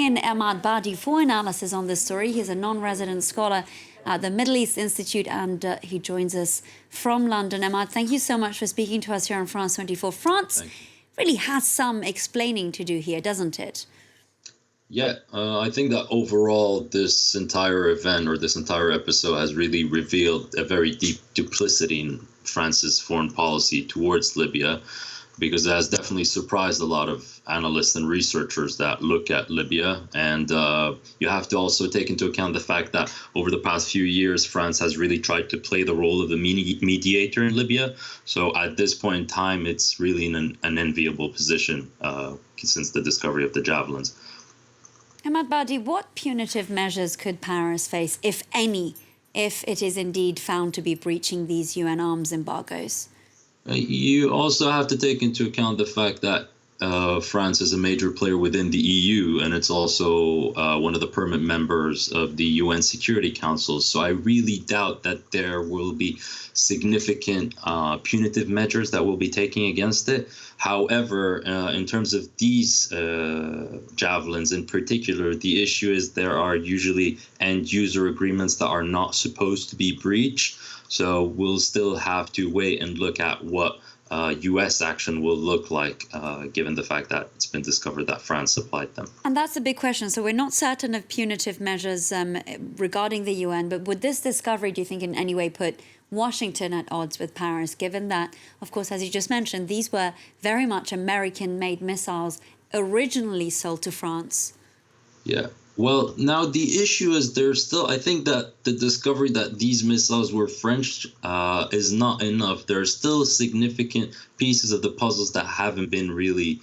in Emad Badi for analysis on this story. He's a non-resident scholar at the Middle East Institute, and he joins us from London. Emad, thank you so much for speaking to us here on France 24. France really has some explaining to do here, doesn't it? Yeah, I think that overall this entire event or this entire episode has really revealed a very deep duplicity in France's foreign policy towards Libya, because it has definitely surprised a lot of analysts and researchers that look at Libya. And you have to also take into account the fact that over the past few years, France has really tried to play the role of the mediator in Libya. So at this point in time, it's really in an enviable position since the discovery of the javelins. Emad Badi, what punitive measures could Paris face, if any, if it is indeed found to be breaching these UN arms embargoes? You also have to take into account the fact that France is a major player within the EU, and it's also one of the permanent members of the UN Security Council. So I really doubt that there will be significant punitive measures that will be taken against it. However, in terms of these javelins in particular, the issue is there are usually end-user agreements that are not supposed to be breached. So we'll still have to wait and look at what U.S. action will look like, given the fact that it's been discovered that France supplied them. And that's a big question. So we're not certain of punitive measures regarding the UN, but would this discovery, do you think, in any way put Washington at odds with Paris, given that, of course, as you just mentioned, these were very much American-made missiles originally sold to France? Yeah. Well, now the issue is there's still, I think that the discovery that these missiles were French is not enough. There are still significant pieces of the puzzles that haven't been really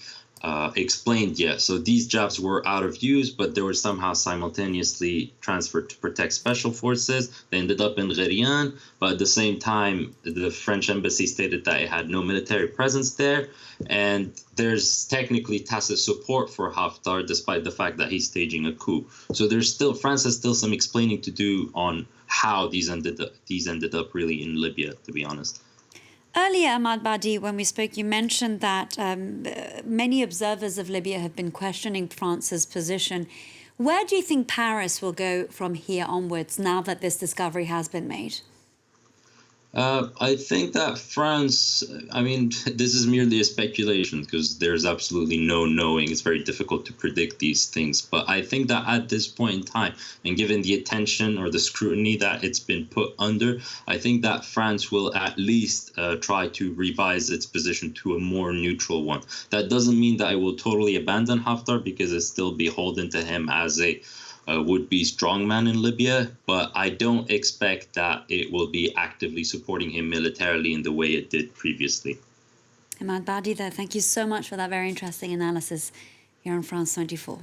explained yet. So these jabs were out of use, but they were somehow simultaneously transferred to protect special forces. They ended up in Gherian, but at the same time, the French embassy stated that it had no military presence there. And there's technically tacit support for Haftar, despite the fact that he's staging a coup. So France has still some explaining to do on how these ended up really in Libya, to be honest. Earlier, Emad Badi, when we spoke, you mentioned that many observers of Libya have been questioning France's position. Where do you think Paris will go from here onwards now that this discovery has been made? I think that France, I mean, this is merely a speculation because there's absolutely no knowing. It's very difficult to predict these things. But I think that at this point in time, and given the attention or the scrutiny that it's been put under, I think that France will at least try to revise its position to a more neutral one. That doesn't mean that it will totally abandon Haftar, because it's still beholden to him as a would-be strongman in Libya, but I don't expect that it will be actively supporting him militarily in the way it did previously. Emad Badi there, thank you so much for that very interesting analysis here on France 24.